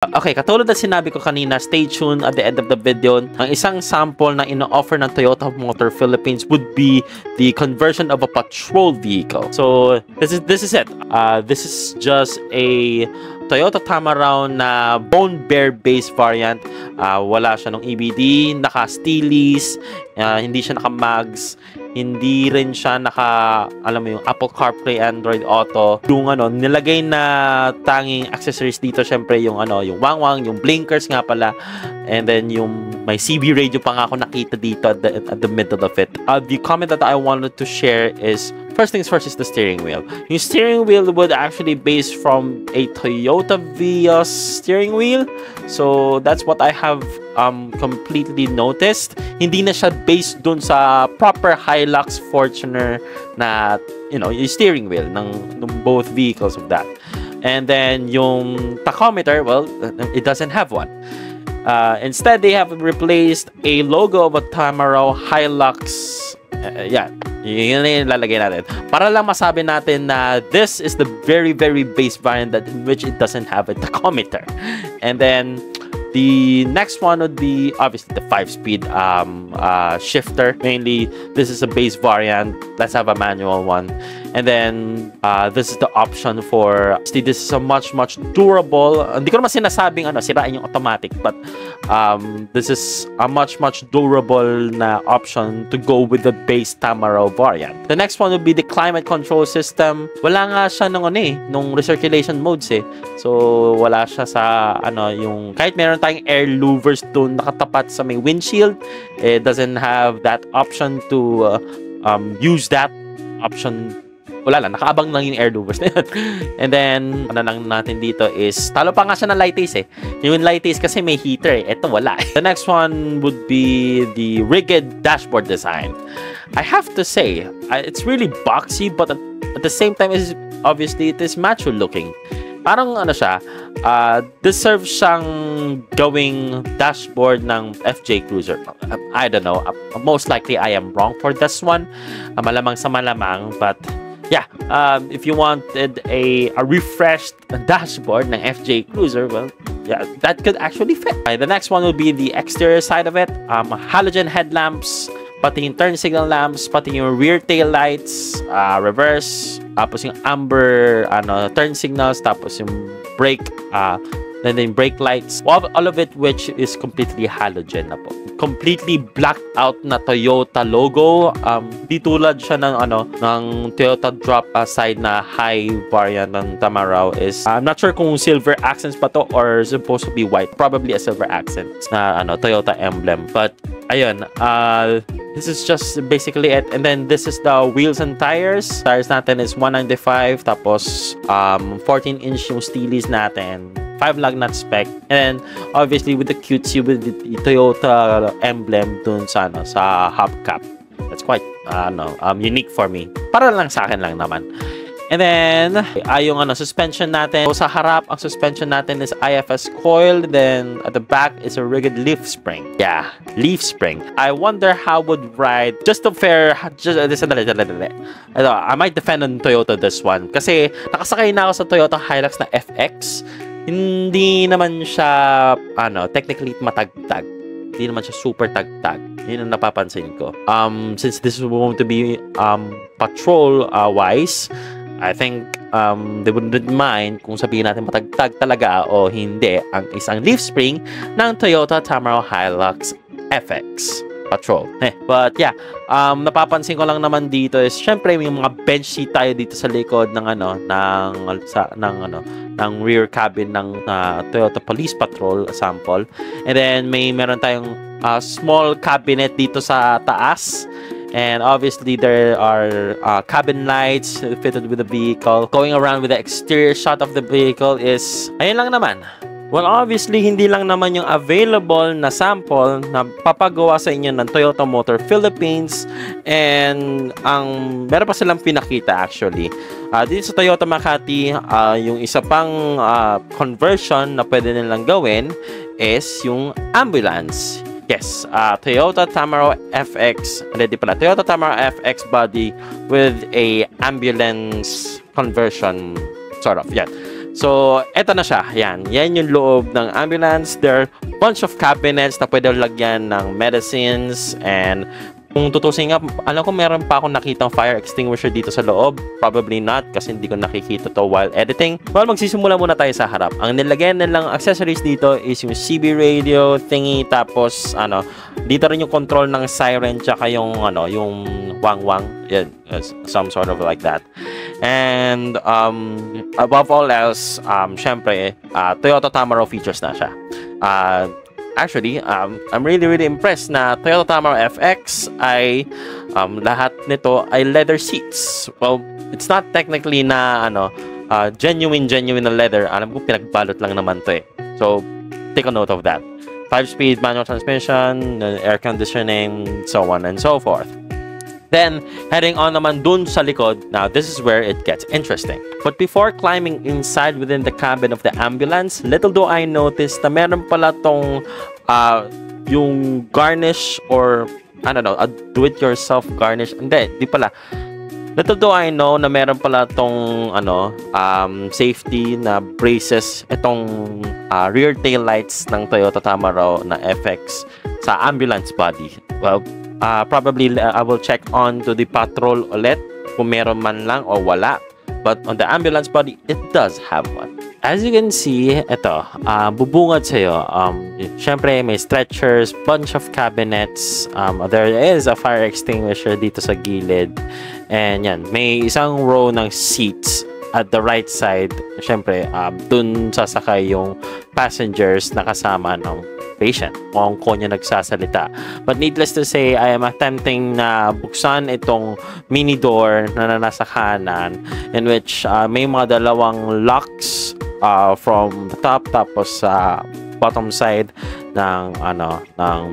Okay, katulad na sinabi ko kanina, stay tuned at the end of the video. Ang isang sample na ino-offer ng Toyota Motor Philippines would be the conversion of a patrol vehicle. So, this is it. This is just a Toyota Tamaraw na bone bear based variant. Wala siya ng EBD, naka-steelies, hindi siya naka-mags, hindi rin siya alam mo yung Apple CarPlay, Android Auto. Yung nilagay na tanging accessories dito, syempre yung yung wangwang, yung blinkers nga pala, and then yung may CB radio pa nga ako nakita dito at the middle of it. The comment that I wanted to share is, first things first is the steering wheel. Yung steering wheel would actually base from a Toyota Vios steering wheel. So that's what I have completely noticed. Hindi na siya based dun sa proper Hilux Fortuner na yung steering wheel ng both vehicles of that. And then yung tachometer, well, it doesn't have one. Instead, they have replaced a logo of a Tamaraw Hilux. Yun na yung lalagay natin. Para lang masabi natin na this is the very, very base variant in which it doesn't have a tachometer. And then, the next one would be, obviously, the 5-speed shifter. Mainly, this is a base variant. Let's have a manual one. And then, this is the option for, this is a much durable, hindi ko naman sinasabing sirain yung automatic, but this is a much durable na option to go with the base Tamaraw variant. The next one would be the climate control system. Wala nga siya nung recirculation modes eh. So, wala siya sa, yung, kahit meron tayong air louvers doon nakatapat sa may windshield, it doesn't have that option to use that option. Wala lang, nakaabang lang yung air louvers na yun. And then, lang natin dito is, talo pa nga siya ng light taste eh. Yung light taste kasi may heater eh. Ito wala. The next one would be the rigid dashboard design. I have to say, it's really boxy, but at the same time, obviously, it is macho looking. Parang siya, deserve siyang gawing dashboard ng FJ Cruiser. I don't know. Most likely, I am wrong for this one. Malamang sa malamang, but yeah, if you wanted a refreshed dashboard ng FJ Cruiser, well, yeah, that could actually fit. The next one will be the exterior side of it. Halogen headlamps, pati yung turn signal lamps, pati yung rear tail lights, reverse, tapos yung amber turn signals, tapos yung brake, then the brake lights, all of it which is completely halogen na po. Completely blacked out na Toyota logo. Di tulad siya ng Toyota drop side na high variant ng Tamaraw is, I'm not sure kung silver accents pa to or supposed to be white. Probably a silver accent na Toyota emblem. But ayun, this is just basically it. And then this is the wheels and tires. Tires natin is 195, tapos 14-inch yung steelies natin. 5 lug nut spec, and obviously with the cutesy with the Toyota emblem dun sa hubcap. That's quite unique for me. Para lang sa akin lang naman. And then yung suspension natin. So, sa harap ang suspension natin is IFS coil, then at the back is a rigid leaf spring. Yeah, leaf spring. I wonder how would ride I might defend on Toyota this one kasi nakasakay na ako sa Toyota Hilux na FX. Hindi naman siya technically matagtag. Hindi naman siya super tagtag. Yun ang napapansin ko. Since this is going to be patrol wise, I think they wouldn't mind kung sabihin natin matagtag talaga o hindi ang isang leaf spring ng Toyota Tamaraw Hilux FX Patrol. But yeah, napapansin ko lang naman dito is syempre may mga bench seat tayo dito sa likod ng ng rear cabin ng Toyota Police Patrol sample. And then meron tayong small cabinet dito sa taas. And obviously there are cabin lights fitted with the vehicle. Going around with the exterior shot of the vehicle is ayun lang naman. Well, obviously, hindi lang naman yung available na sample na papagawa sa inyo ng Toyota Motor Philippines, and meron pa silang pinakita actually. Dito sa Toyota Makati, yung isa pang conversion na pwede nilang gawin is yung ambulance. Yes, Toyota Tamaraw FX, Toyota Tamaraw FX body with a ambulance conversion, sort of, yeah. So, eto na siya. Yan yung loob ng ambulance. There are bunch of cabinets na pwede lagyan ng medicines, and kung tutusin nga, alam ko meron pa akong nakitang fire extinguisher dito sa loob. Probably not kasi hindi ko nakikita to while editing. Well, magsisimula muna tayo sa harap. Ang nilagyan nilang accessories dito is yung CB radio thingy, tapos dito rin yung control ng siren, tsaka yung yung wang-wang. Yeah, some sort of like that. And above all else, syempre, Toyota Tamaro features na siya. Actually, I'm really impressed na Toyota Tamaro FX ay lahat nito ay leather seats. Well, it's not technically na genuine na leather. Alam ko pinagbalot lang naman to eh. So, take a note of that. 5-speed manual transmission, air conditioning, so on and so forth. Then, heading on naman dun sa likod, now this is where it gets interesting. But before climbing inside within the cabin of the ambulance, little do I notice na meron pala tong yung garnish, or I don't know, a do-it-yourself garnish. Hindi, di pala. Little do I know na meron pala tong safety na braces, itong rear tail lights ng Toyota Tamaro na FX sa ambulance body. Well, probably I will check on to the patrol ulit kung meron man lang o wala. But on the ambulance body, it does have one. As you can see, ito, bubungad sa'yo. Syempre, may stretchers, bunch of cabinets. There is a fire extinguisher dito sa gilid. And yan, may isang row ng seats at the right side. Syempre, dun sasakay yung passengers na kasama ng patient. Mukhang ko niya nagsasalita. But needless to say, I am attempting na buksan itong mini door na nasa kanan, in which may mga dalawang locks from the top, tapos sa bottom side ng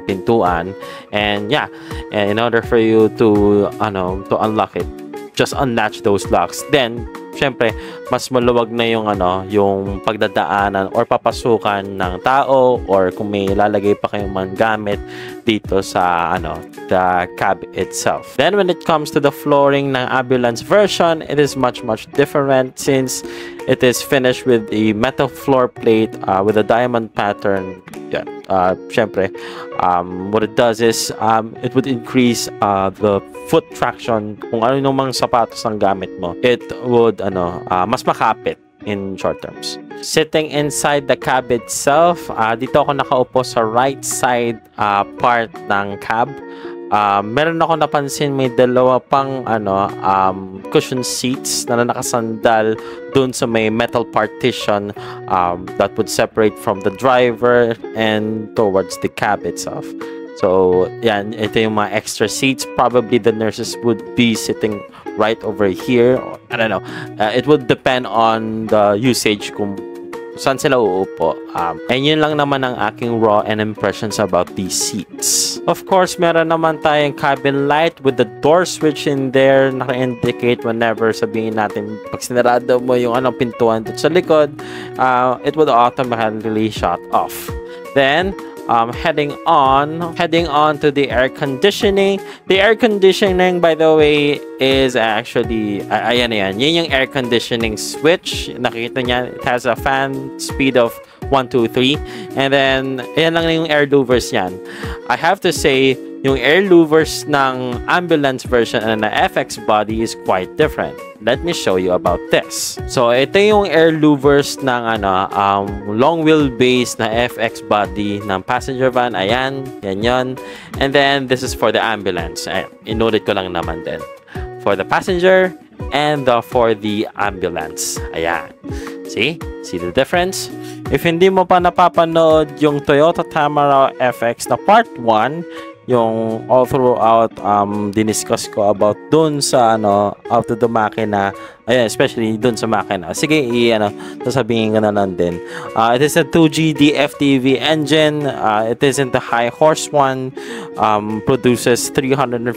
pintuan. And yeah, and in order for you to unlock it, just unlatch those locks. Then syempre, mas maluwag na yung pagdadaanan or papasukan ng tao, or kung may lalagay pa kayong man gamit dito sa the cab itself. Then when it comes to the flooring ng ambulance version, it is much different since it is finished with a metal floor plate with a diamond pattern. Yeah. Syempre, what it does is it would increase the foot traction. Kung ano yung mga sapatos ang gamit mo, it would mas makapit in short terms. Sitting inside the cab itself, dito ako nakaupo sa right side part ng cab. Meron ako napansin may dalawa pang cushion seats na nakasandal dun sa may metal partition that would separate from the driver and towards the cab itself. So, yan, ito yung mga extra seats. Probably the nurses would be sitting right over here. I don't know. It would depend on the usage kung saan sila uupo. And yun lang naman ang aking raw and impressions about these seats. Of course, meron naman tayong cabin light with the door switch in there. Naka-indicate whenever sabihin natin pag sinarado mo yung pintuan dito sa likod, it would automatically shut off. Then, heading on to the air conditioning. The air conditioning, by the way, is actually ayan yan yung air conditioning switch. Nakikita niya, it has a fan speed of 1, 2, 3, and then ayan lang yung air louvers yan. I have to say, yung air louvers ng ambulance version and na FX body is quite different. Let me show you about this. So, ito yung air louvers ng long wheelbase na FX body ng passenger van. Ayan, yan yun. And then, this is for the ambulance. Ayan, inudit ko lang naman din. For the passenger and for the ambulance. Ayan. See the difference? If hindi mo pa napapanood yung Toyota Tamaro FX na part 1, yung all throughout diniscuss ko about dun sa out of the makina, ayan, especially dun sa makina. Sige, sasabihin ko na lang din. It is a 2G DFTV engine. It isn't the high horse one. Produces 343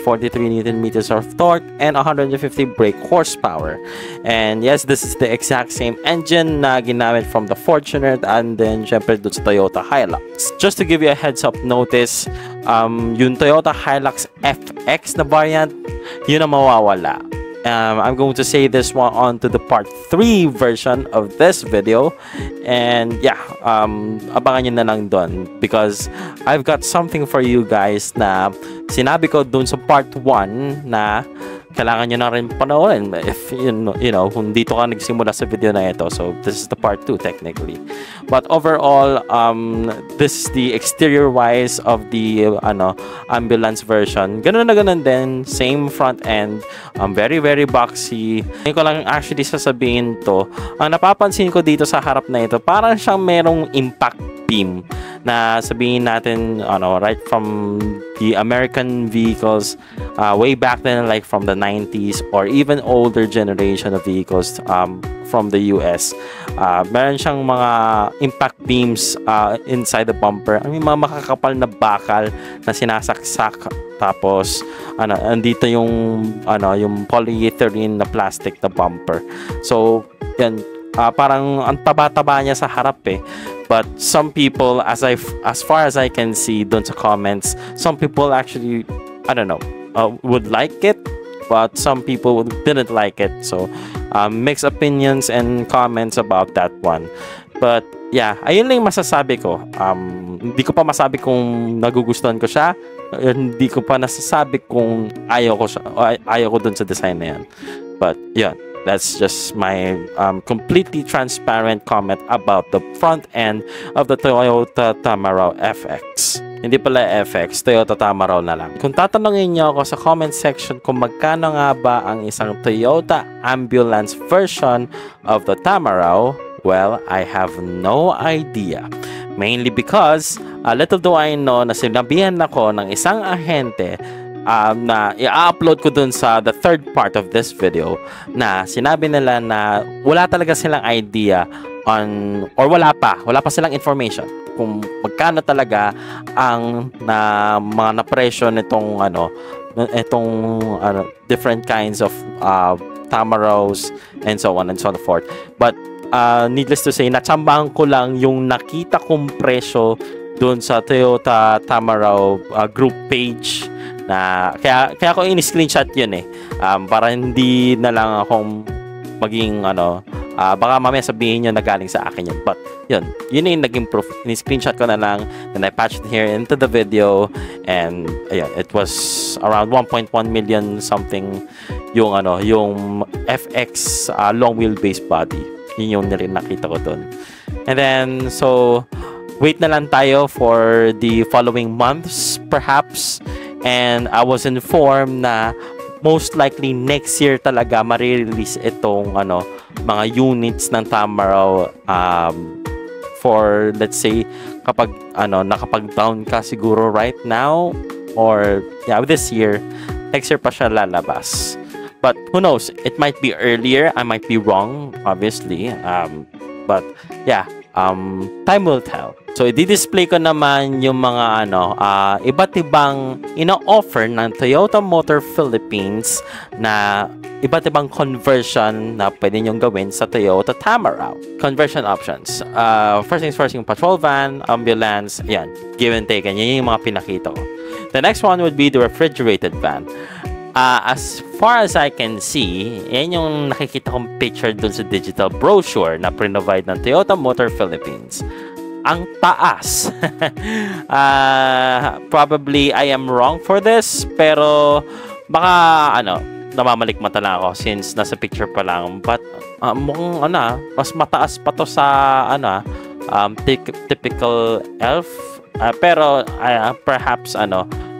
Newton meters of torque and 150 brake horsepower. And yes, this is the exact same engine na ginamit from the Fortuner and then syempre dun sa Toyota Hilux. Just to give you a heads up notice, yung Toyota Hilux FX na variant, yun ang mawawala. I'm going to say this one on to the part 3 version of this video. And yeah, abangan nyo na lang dun because I've got something for you guys na sinabi ko dun sa part 1 na kailangan nyo na rin panoorin if you know kung dito ka nagsimula sa video na ito. So this is the part 2 technically, but overall this is the exterior wise of the ambulance version. Ganun na ganun din, same front end, very boxy. Hindi ko lang actually sasabihin to, ang napapansin ko dito sa harap na ito, parang siyang merong impact beam na sabihin natin right from the American vehicles way back then, like from the 90s or even older generation of vehicles from the US. Meron siyang mga impact beams inside the bumper. May mga makakapal na bakal na sinasaksak, tapos andito yung yung polyethylene na plastic na bumper. So yan, parang ang taba-taba niya sa harap but some people, as far as I can see dun sa comments, some people actually would like it, but some people didn't like it. So mixed opinions and comments about that one. But yeah, ayun lang yung masasabi ko. Hindi ko pa masabi kung nagugustuhan ko siya, hindi ko pa nasasabi kung ayaw ko dun sa design na yan. But yeah, that's just my completely transparent comment about the front end of the Toyota Tamaraw FX. Hindi pala FX, Toyota Tamaraw na lang. Kung tatanungin niyo ako sa comment section kung magkano nga ba ang isang Toyota ambulance version of the Tamaraw, well, I have no idea. Mainly because, little do I know na sinabihan ako ng isang ahente na i-upload ko dun sa the third part of this video, na sinabi nila na wala talaga silang idea on, or wala pa silang information kung magkano talaga ang mga na presyo nitong different kinds of Tamarows and so on and so forth. But needless to say, natsambahan ko lang yung nakita kong presyo dun sa Toyota Tamaraw group page. Na kaya ko in-screenshot yun para hindi na lang akong maging baka mamaya sabihin nyo na galing sa akin yun. But yun yung naging proof. In-screenshot ko na lang, and I patched it here into the video, and ayun, it was around 1.1 million something yung yung FX long wheelbase body. Yun yung nakita ko dun. And then so wait na lang tayo for the following months perhaps. And I was informed na most likely next year talaga ma-release itong mga units ng Tamaraw for, let's say, kapag nakapag-down ka siguro right now, or this year, next year pa siya lalabas. But who knows, it might be earlier, I might be wrong obviously, but yeah, time will tell. So i-display ko naman yung mga iba't ibang ino-offer ng Toyota Motor Philippines na iba't ibang conversion na pwede nyong gawin sa Toyota Tamaraw. Conversion options. First things first, yung patrol van, ambulance, yan, give and take. Yan yung mga pinakita ko. The next one would be the refrigerated van. As far as I can see, yan yung nakikita kong picture dun sa digital brochure na pre-provide ng Toyota Motor Philippines. Ang taas. Probably I am wrong for this, pero baka namamalikmata lang ako since nasa picture pa lang. But mukhang mas mataas pa to sa typical elf. Pero perhaps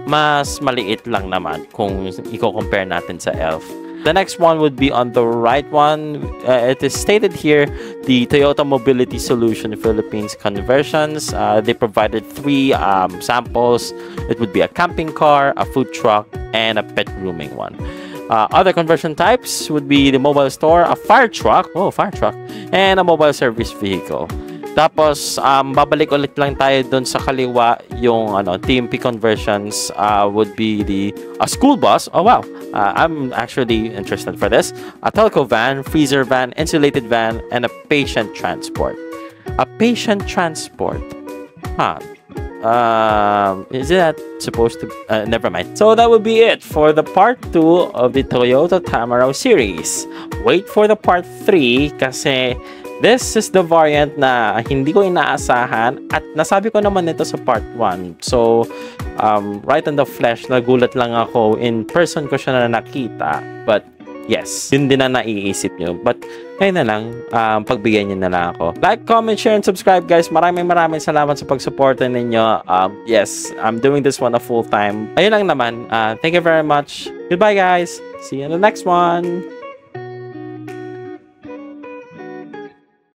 mas maliit lang naman kung i-compare natin sa elf. The next one would be on the right one. It is stated here, the Toyota Mobility Solution Philippines conversions. They provided 3 samples. It would be a camping car, a food truck, and a pet grooming one. Other conversion types would be the mobile store, a fire truck, and a mobile service vehicle. Tapos, babalik ulit lang tayo dun sa kaliwa, yung TMP conversions would be a school bus. Oh wow, I'm actually interested for this. A telco van, freezer van, insulated van, and a patient transport. A patient transport. Is that supposed to never mind. So that would be it for the part 2 of the Toyota Tamaro series. Wait for the part 3 kasi this is the variant na hindi ko inaasahan at nasabi ko naman ito sa part 1. So right on the flesh, nagulat lang ako. In person ko siya na nakita, but yes, yun din na naiisip nyo. But ngayon na lang, pagbigyan nyo na lang ako. Like, comment, share, and subscribe, guys. Maraming salamat sa pagsuporta ninyo. Yes, I'm doing this one a full time. Ayun lang naman. Thank you very much. Goodbye, guys. See you in the next one.